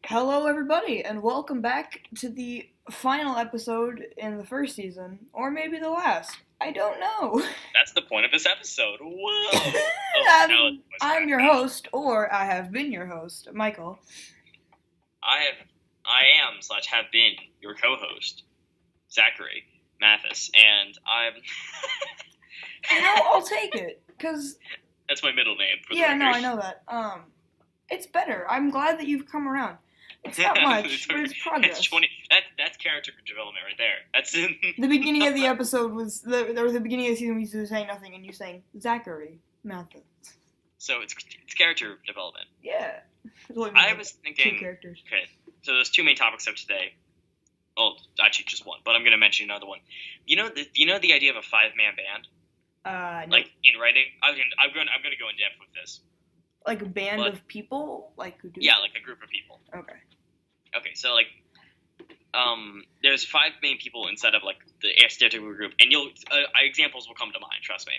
Hello, everybody, and welcome back to the final episode in the first season, or maybe the last. I don't know. That's the point of this episode. Whoa! Oh, no, I'm your host, or I have been your host, Michael. I am/have been your co-host, Zachary Mathis, and I'm. I'll take it, cause that's my middle name. For yeah, the no, I know that. It's better. I'm glad that you've come around. It's not much, but it's progress. It's 20. That's character development right there. That's the beginning of the episode was the beginning of the season. We used to say nothing, and you saying Zachary Mathis. So it's character development. Yeah. I was thinking. 2 characters. Okay, so there's 2 main topics of today. Well, actually just one, but I'm gonna mention another one. You know the idea of a 5-man band? No. Like in writing, I'm gonna go in depth with this. Like a band of people, like who do? Yeah, like a group of people. Okay. Okay, so like, there's 5 main people instead of like the stereotypical group, and examples will come to mind. Trust me.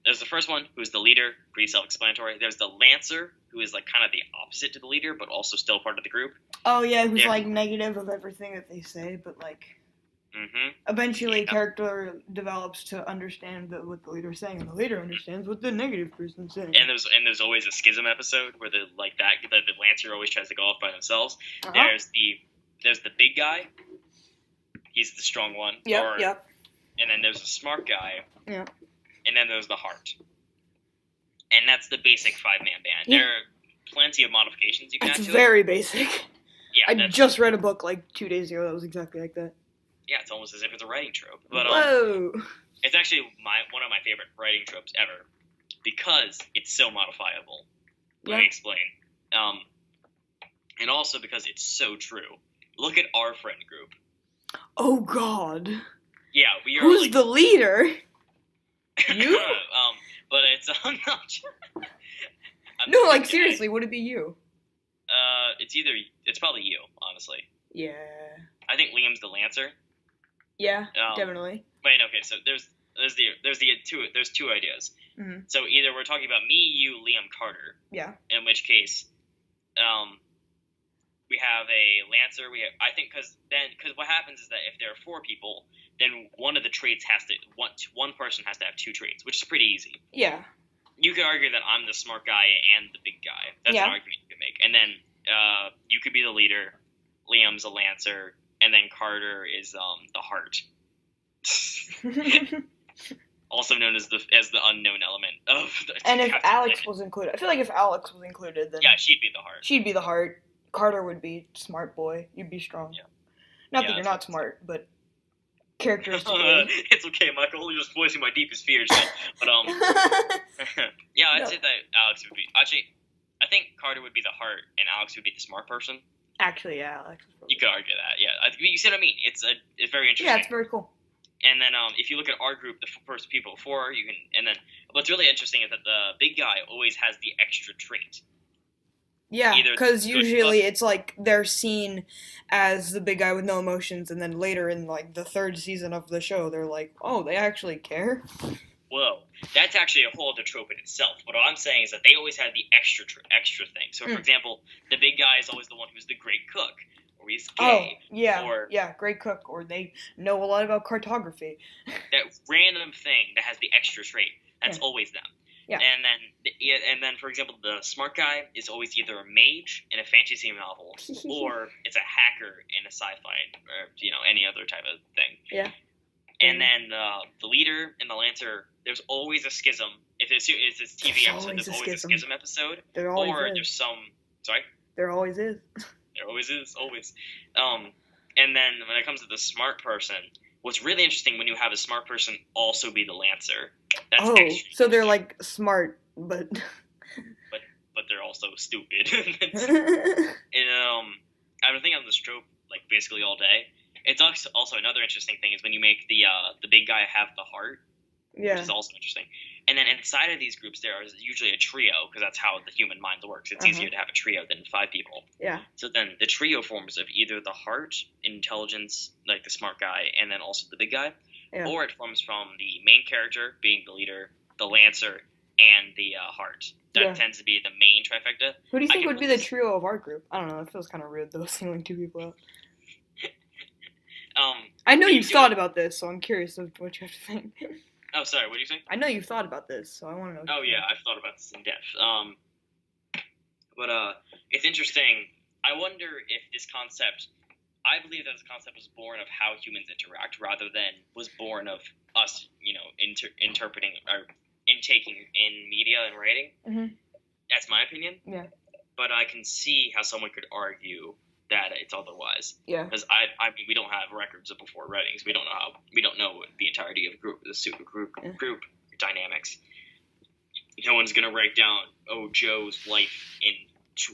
There's the first one, who's the leader, pretty self-explanatory. There's the lancer, who is like kind of the opposite to the leader, but also still part of the group. Oh yeah, who's like negative of everything that they say, but like. Eventually, character develops to understand what the leader's saying, and the leader understands what the negative person's saying. And there's always a schism episode where the lancer always tries to go off by themselves. Uh-huh. There's the big guy. He's the strong one. Yep. And then there's the smart guy. Yep. And then there's the heart. And that's the basic 5-man band. Yeah. There are plenty of modifications you can add to it. It's very basic. Yeah. I just read a book like 2 days ago that was exactly like that. Yeah, it's almost as if it's a writing trope. But Whoa! It's actually one of my favorite writing tropes ever because it's so modifiable. Let me explain. And also because it's so true. Look at our friend group. Oh God! Yeah, we are. Who's the leader? You? But it's not. No, like seriously, would it be you? It's probably you, honestly. Yeah. I think Liam's the lancer. Yeah, definitely. Wait, okay, so there's 2 ideas. Mm-hmm. So either we're talking about me, you, Liam, Carter. Yeah. In which case, we have a lancer. I think because what happens is that if there are 4 people, then one of the traits one person has to have 2 traits, which is pretty easy. Yeah. You could argue that I'm the smart guy and the big guy. That's an argument you could make. And then you could be the leader. Liam's a lancer. And then Carter is the heart, also known as the unknown element of. And if Alex was included, I feel like if Alex was included, then she'd be the heart. She'd be the heart. Carter would be smart boy. You'd be strong. Yeah. Not that you're not smart, but characteristically. It's okay, Michael. You're just voicing my deepest fears. But yeah, I'd say that Alex would be. Actually, I think Carter would be the heart, and Alex would be the smart person. Actually, yeah, Alex. You could argue that, yeah. You see what I mean? It's very interesting. Yeah, it's very cool. And then if you look at our group, the first people 4, you can, and then what's really interesting is that the big guy always has the extra trait. Yeah, because usually it's like they're seen as the big guy with no emotions, and then later in like the 3rd season of the show, they're like, oh, they actually care. Whoa, that's actually a whole other trope in itself. But what I'm saying is that they always have the extra thing. So, for example, the big guy is always the one who's the great cook, or he's gay. Oh, yeah, great cook, or they know a lot about cartography. That random thing that has the extra trait, that's always them. Yeah. And then, for example, the smart guy is always either a mage in a fantasy novel, or it's a hacker in a sci-fi, or any other type of thing. Yeah. And then the leader and the lancer, there's always a schism. If it's a TV episode, there's always a schism episode. There always is. There's some. Sorry? There always is. There always is, always. And then when it comes to the smart person, what's really interesting when you have a smart person also be the lancer. That's so they're like smart, but they're also stupid. And I've been thinking on this trope like basically all day. It's also another interesting thing is when you make the big guy have the heart, which is also interesting. And then inside of these groups, there is usually a trio because that's how the human mind works. It's easier to have a trio than 5 people. Yeah. So then the trio forms of either the heart, intelligence, like the smart guy, and then also the big guy, or it forms from the main character being the leader, the lancer, and the heart. That tends to be the main trifecta. Who do you think would be the trio of our group? I don't know. It feels kind of rude though, singling two people out. I know you've thought about this, so I'm curious of what you have to think. Oh, sorry. What do you say? I know you've thought about this, so I want to know. Oh yeah, I've thought about this in depth. But it's interesting. I wonder if this concept. I believe that this concept was born of how humans interact, rather than was born of us, interpreting or intaking in media and writing. Mm-hmm. That's my opinion. Yeah. But I can see how someone could argue that it's otherwise. Yeah. Because I mean, we don't have records of before writings. We don't know the entirety of the super group dynamics. No one's gonna write down Joe's life in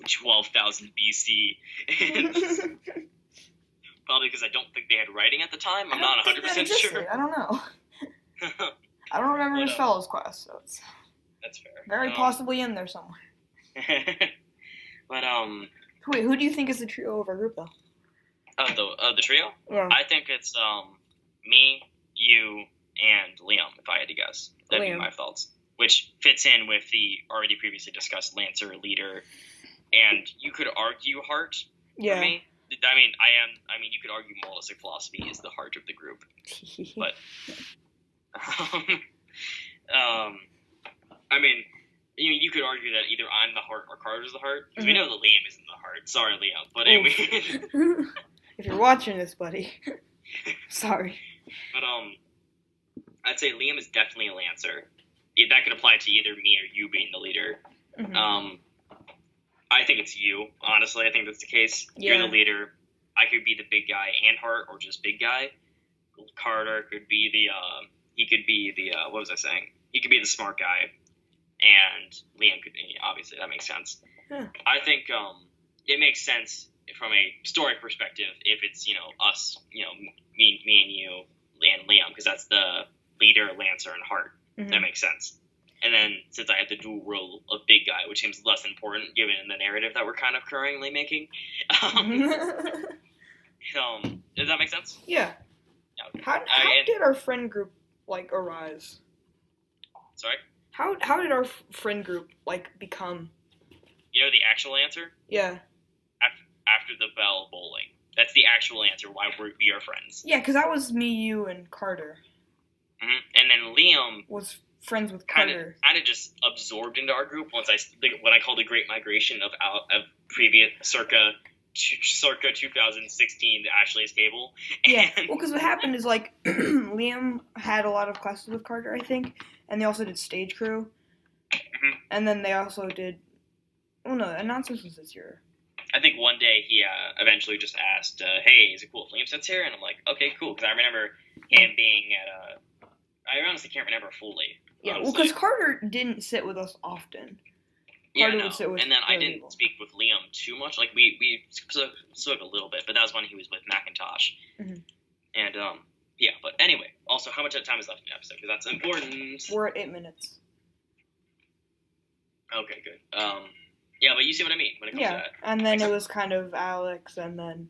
12,000 BC. Probably because I don't think they had writing at the time. I'm not 100% sure. I don't know. I don't remember his fellows class, so it's that's fair. Very possibly in there somewhere. But Wait, who do you think is the trio of our group though? The trio? Yeah. I think it's me, you, and Liam. If I had to guess, that'd be my thoughts. Which fits in with the already previously discussed Lancer, leader, and you could argue heart. Yeah. For me. I mean, you could argue moralistic philosophy is the heart of the group, but I mean, you could argue that either I'm the heart or Carter's the heart, because we know that Liam isn't the heart. Sorry, Liam, but anyway. If you're watching this, buddy, sorry. But I'd say Liam is definitely a Lancer. That could apply to either me or you being the leader. Mm-hmm. I think it's you, honestly. I think that's the case. Yeah. You're the leader. I could be the big guy and heart, or just big guy. Carter could be what was I saying? He could be the smart guy. And Liam could, obviously, that makes sense. Yeah. I think it makes sense from a story perspective if it's, us, me and you, and Liam, because that's the leader, Lancer, and heart. Mm-hmm. That makes sense. And then, since I have the dual role of big guy, which seems less important given the narrative that we're kind of currently making. Does that make sense? Yeah. Okay. How did our friend group, arise? Sorry? How did our friend group, become? You know the actual answer? Yeah. After the bell bowling. That's the actual answer why we are friends. Yeah, because that was me, you, and Carter. Mm-hmm. And then Liam was friends with Carter. Kind of just absorbed into our group once what I call the Great Migration of previous circa 2016 the Ashley's Cable. Yeah, well, because what happened is Liam had a lot of classes with Carter, I think, and they also did stage crew, and then they also did. Oh no, announcements was this year. I think one day he eventually just asked, "Hey, is it cool if Liam sits here?" And I'm like, "Okay, cool," because I remember him being at I honestly can't remember fully. Yeah, well, because Carter didn't sit with us often. Carter would sit with and then I didn't people. Speak with Liam too much. We spoke a little bit, but that was when he was with Macintosh. Mm-hmm. And yeah, but anyway. Also, how much time is left in the episode? Because that's important. We're at 8 minutes. Okay, good. Yeah, but you see what I mean when it comes to that. And then it was kind of Alex, and then.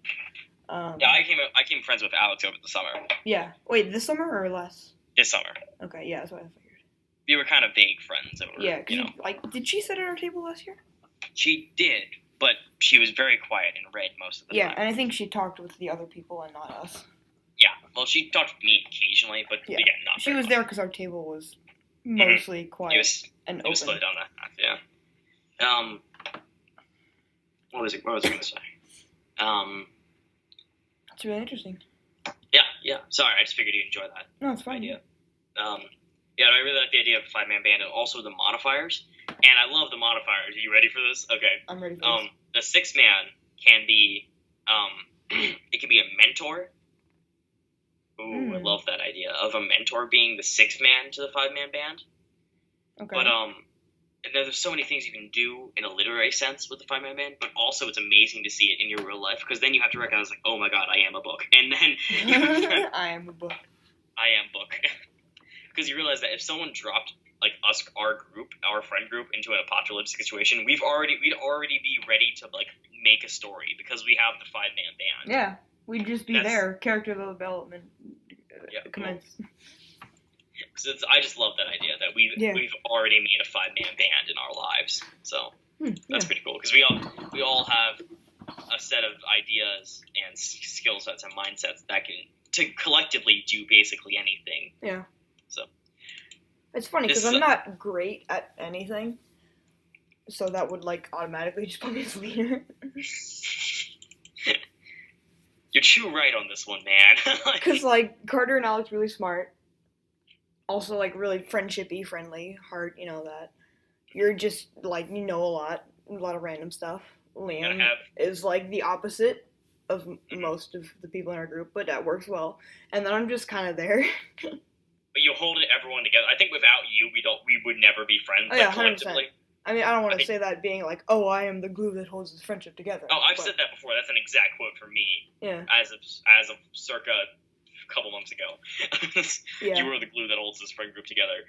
Yeah, I became friends with Alex over the summer. Yeah. Wait, this summer or less? This summer. Okay, yeah, that's what I figured. We were kind of vague friends over. Yeah, did she sit at our table last year? She did, but she was very quiet and read most of the time. Yeah, and I think she talked with the other people and not us. Yeah, well, she talked with me occasionally, but again, not. She was there because our table was mostly quiet and open. It was split on that path, yeah. What was I going to say? It's really interesting. Yeah. Sorry, I just figured you'd enjoy that. No, it's fine. Idea. Yeah, I really like the idea of a 5-man band and also the modifiers. And I love the modifiers. Are you ready for this? Okay. I'm ready for this. The 6-man can be, it can be a mentor. Ooh, I love that idea of a mentor being the 6th man to the 5-man band. Okay. But, and there's so many things you can do in a literary sense with the 5-man band, but also it's amazing to see it in your real life, because then you have to recognize, oh my god, I am a book. And then I am a book. I am book. Because you realize that if someone dropped our friend group into an apocalyptic situation, we'd already be ready to make a story because we have the 5-man band. Yeah, we'd just be there. Character development commence. So I just love that idea that we've already made a 5-man band in our lives. So that's pretty cool because we all have a set of ideas and skill sets and mindsets that can to collectively do basically anything. Yeah. So it's funny because I'm not great at anything, so that would like automatically just put me as leader. You're too right on this one, man. Because like Carter and Alex really smart, also like really friendshipy, friendly, heart. You know that. You're just like you know a lot of random stuff. Liam is like the opposite of most of the people in our group, but that works well. And then I'm just kind of there. But you hold everyone together. I think without you, we would never be friends. Oh, yeah, 100%. I mean, I don't want to say that being like, oh, I am the glue that holds this friendship together. Oh, I've said that before. That's an exact quote from me. Yeah. As of circa a couple months ago. Yeah. You were the glue that holds this friend group together.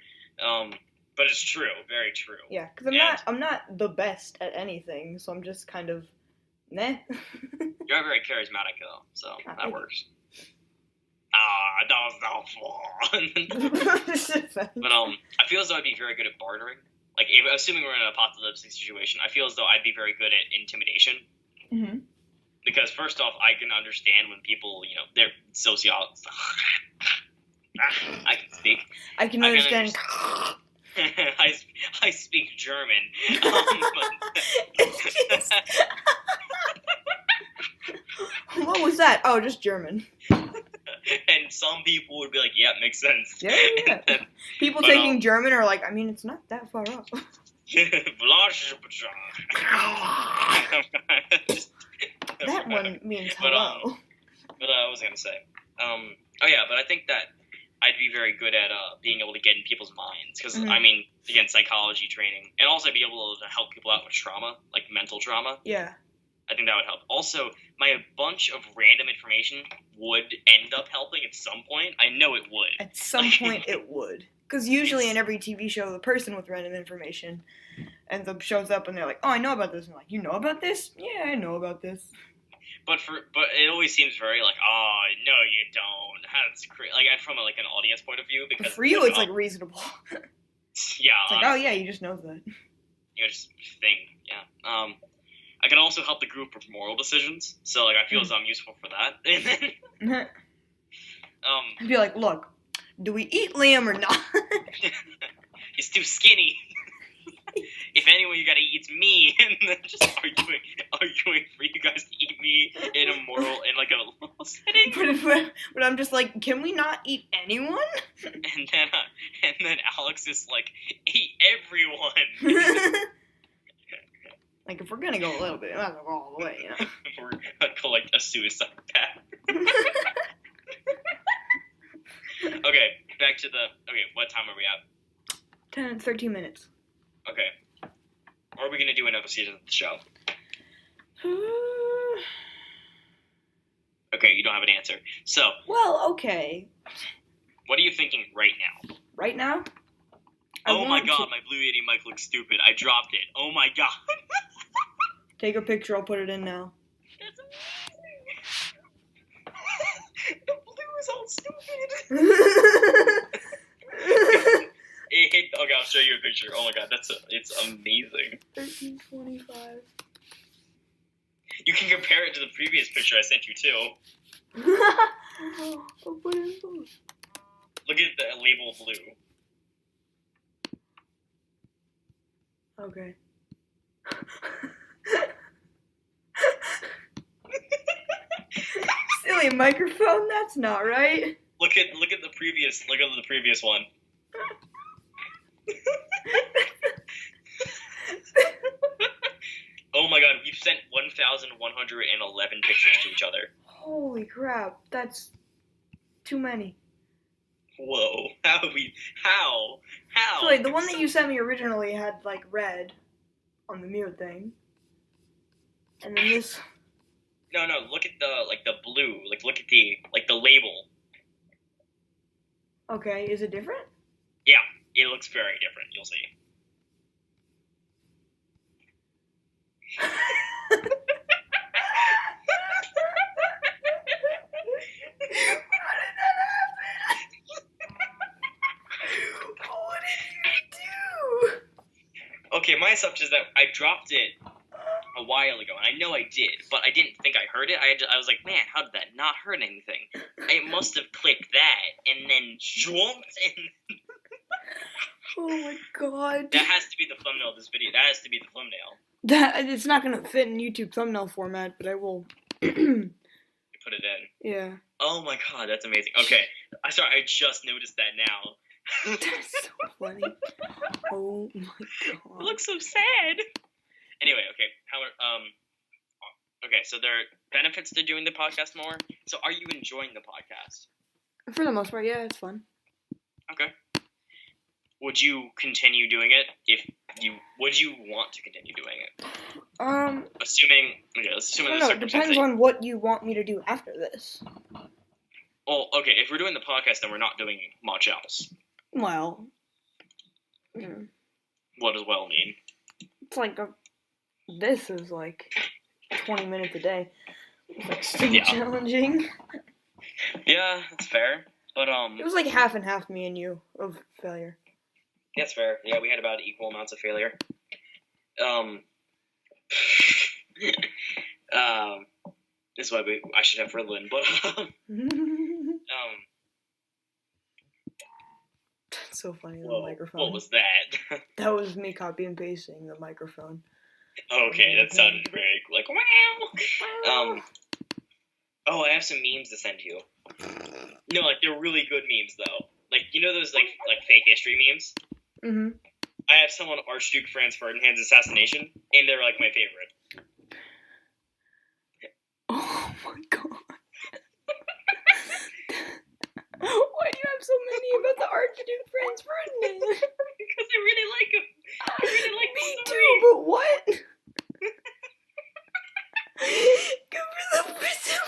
But it's true, very true. Yeah, because I'm not the best at anything, so I'm just kind of meh. You're very charismatic though, so that works. That was no fun. But I feel as though I'd be very good at bartering. Like, assuming we're in an apocalyptic situation, I feel as though I'd be very good at intimidation. Mm-hmm. Because first off, I can understand when people, they're I can speak. I can understand. I speak German. What was that? Oh, just German. And some people would be like, yeah, it makes sense. Yeah. People taking German are like, I mean, it's not that far off. That one means hello. But I was going to say, but I think that I'd be very good at being able to get in people's minds. Because, I mean, again, psychology training. And also be able to help people out with trauma, like mental trauma. Yeah. I think that would help. Also, my bunch of random information would end up helping at some point. I know it would. At some point it would. Because usually in every TV show, the person with random information ends up shows up and they're like, oh, I know about this. And I'm like, you know about this? Yeah, I know about this. But it always seems very like, oh, no, you don't. That's crazy. Like, from an audience point of view. Because for you, it's like reasonable. Yeah. It's like, oh, yeah, you just know that. You just think, yeah. I can also help the group with moral decisions, so I feel as I'm useful for that. And then, I'd be like, look, do we eat Liam or not? He's too skinny. If anyone you gotta eat, it's me. And then just arguing for you guys to eat me in a moral setting. But I'm just like, can we not eat anyone? And then Alex is like, eat everyone. Like, if we're gonna go a little bit, we might as well go all the way, We're gonna go like a suicide pact. Okay, back to what time are we at? 13 minutes. Okay. Or are we gonna do another season of the show? Okay, you don't have an answer. So. Well, okay. What are you thinking right now? Right now? Oh my god, my Blue Yeti mic looks stupid. I dropped it. Oh my god. Take a picture, I'll put it in now. That's amazing. The blue is all stupid. Okay, I'll show you a picture. Oh my god, it's amazing. 1325. You can compare it to the previous picture I sent you too. I'll put it in both. Look at the label blue. Okay. Silly microphone, that's not right. Look at the previous one. Oh my god, we've sent 1,111 pictures to each other. Holy crap, that's too many. Whoa, how? So wait, the one that you sent me originally had like red on the mute thing. And then this. No, look at the blue. Look at the label. Okay, is it different? Yeah, it looks very different. You'll see. okay, my assumption is that I dropped it a while ago, and I know I did, but I didn't think I heard it. I was like, man, how did that not hurt anything? I must have clicked that, and then jumped, and Oh my god. that has to be the thumbnail of this video. That has to be the thumbnail. It's not gonna fit in YouTube thumbnail format, but I will. Put it in. Yeah. Oh my god, that's amazing. Okay, I just noticed that now. That's so funny. Oh my It god. looks so sad. Anyway, okay, so there are benefits to doing the podcast more. So are you enjoying the podcast? For the most part, yeah, it's fun. Okay. Would you continue doing it would you want to continue doing it? Let's assume I in don't the know, it depends circumstance. on what you want me to do after this. Well, okay, if we're doing the podcast, then we're not doing much else. Well, What does well mean? it's like this is like 20 minutes a day. It's like still Yeah. challenging. Yeah, that's fair. But It was like half and half, me and you, of failure. that's fair. Yeah, we had about equal amounts of failure. This is why I should have Ritalin, but That's so funny, the whoa, microphone. what was that? That was me copy and pasting the microphone. Okay, that sounded very like wow. Oh, I have some memes to send you. No, like they're really good memes though. Like you know those like fake history memes. Mhm. I have some on Archduke Franz Ferdinand's assassination, and they're like my favorite. Oh my god. Why do you have so many about the Archduke Franz Ferdinand? Because I really like him. I really like Me the story. too, but what? Go for the prism.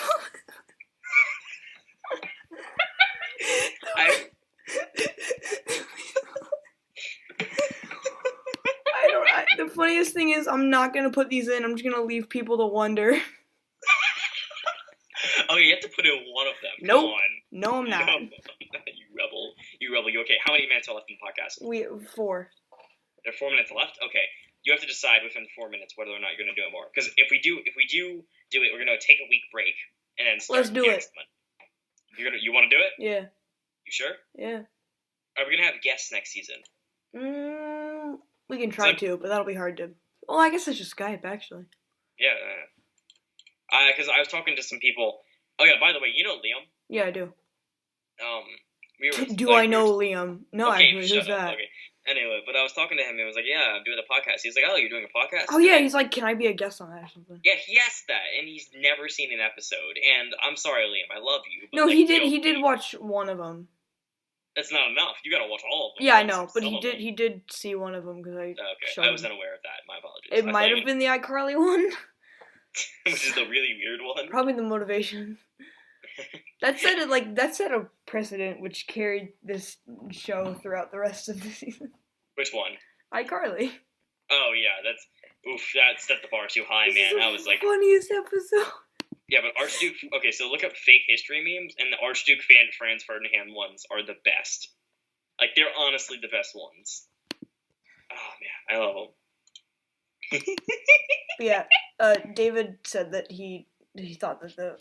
The funniest thing is, I'm not gonna put these in. I'm just gonna leave people to wonder. Oh, you have to put in one of them. Nope. Come on. No, I'm not. No. You rebel. You okay? How many minutes are left in the podcast? We 4. There are 4 minutes left. Okay. You have to decide within 4 minutes whether or not you're going to do it more. Because if we do it, we're going to take a week break and then start Let's do it. next month. You want to do it? Yeah. You sure? Yeah. Are we going to have guests next season? We can try to, but that'll be hard to. Well, I guess it's just Skype, actually. Yeah. Because I was talking to some people. Oh yeah. By the way, you know Liam. Yeah, I do. Do I know Liam? No, okay, actually, who's that? Okay. Anyway, but I was talking to him and he was like, yeah, I'm doing a podcast. He's like, oh, you're doing a podcast? Oh, yeah, he's like, can I be a guest on that or something? Yeah, he asked that, and he's never seen an episode. And I'm sorry, Liam, I love you. But No, like, he did watch one of them. That's not enough. You gotta watch all of them. Yeah, I know, but he did see one of them because I I was unaware of that. My apologies. It might have been the iCarly one. Which is the really weird one. Probably the motivation. That set a precedent which carried this show throughout the rest of the season. Which one? iCarly. Oh yeah, that set the bar too high, man. I was like funniest episode. Yeah, but Archduke. Okay, so look up fake history memes, and the Archduke Franz Ferdinand ones are the best. Like they're honestly the best ones. Oh man, I love them. Yeah, David said that he thought that the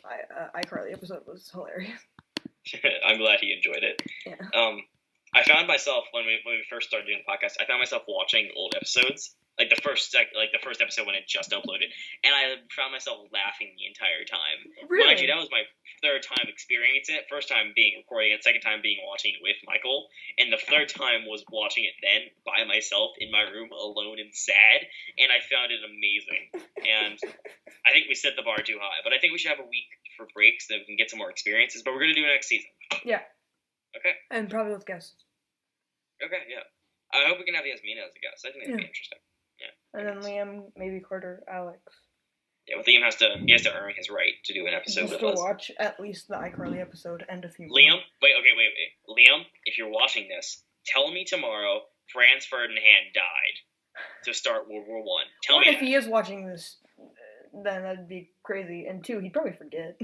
iCarly episode was hilarious. I'm glad he enjoyed it. Yeah. I found myself when we first started doing the podcast, I found myself watching old episodes, like the first episode when it just uploaded, and I found myself laughing the entire time. Really? Mind you, that was my third time experiencing it. First time being recording it, second time being watching it with Michael, and the third time was watching it then by myself in my room alone and sad, and I found it amazing. And I think we set the bar too high, but I think we should have a week for breaks so that we can get some more experiences. But we're gonna do it next season. Yeah. Okay. And probably with guests. Okay, yeah. I hope we can have Yasmina as a guest. I think that'd be interesting. Yeah. And then Liam, maybe Carter, Alex. Yeah, well, Liam has to earn his right to do an episode Just with to us. watch at least the iCarly episode and a few more. Liam, wait. Liam, if you're watching this, tell me tomorrow Franz Ferdinand died to start World War I. Tell me if that. he is watching this, then that'd be crazy. And 2, he'd probably forget.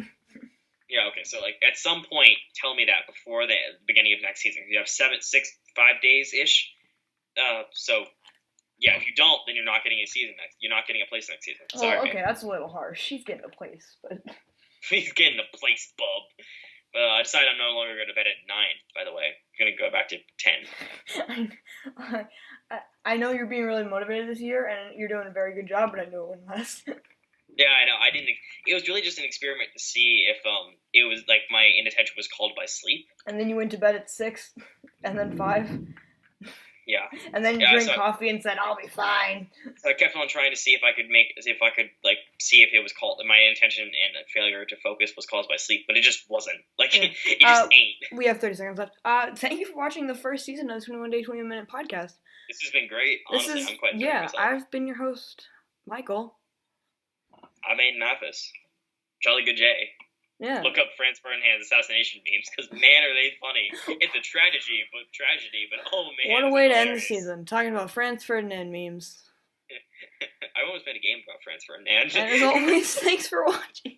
Yeah, okay, so like at some point, tell me that before the beginning of next season. You have 5 days ish. So Yeah, if you don't, then you're not getting a season next. You're not getting a place next season. Sorry. Oh, okay, that's a little harsh. She's getting a place, but He's getting a place, bub. I decided I'm no longer going to bet at 9. By the way, I'm going to go back to 10. I know you're being really motivated this year, and you're doing a very good job, but I knew it wouldn't last. Yeah, I know. I didn't. It was really just an experiment to see if it was like my inattention was called by sleep. And then you went to bed at 6, and then 5. Yeah. And then you drank coffee and said, "I'll be fine." So I kept on trying to see if I could see if it was called my inattention and failure to focus was caused by sleep, but it just wasn't. Like it just ain't. We have 30 seconds left. Thank you for watching the first season of the 21 Day 21 Minute podcast. This has been great. Honestly, I'm quite enjoying myself. I've been your host, Michael. I'm Aiden Mathis. Jolly good Jay. Yeah. Look up Franz Ferdinand's assassination memes, because man, are they funny. It's a tragedy, but oh man. What a way to end the season, talking about Franz Ferdinand memes. I almost made a game about Franz Ferdinand. And as always, thanks for watching.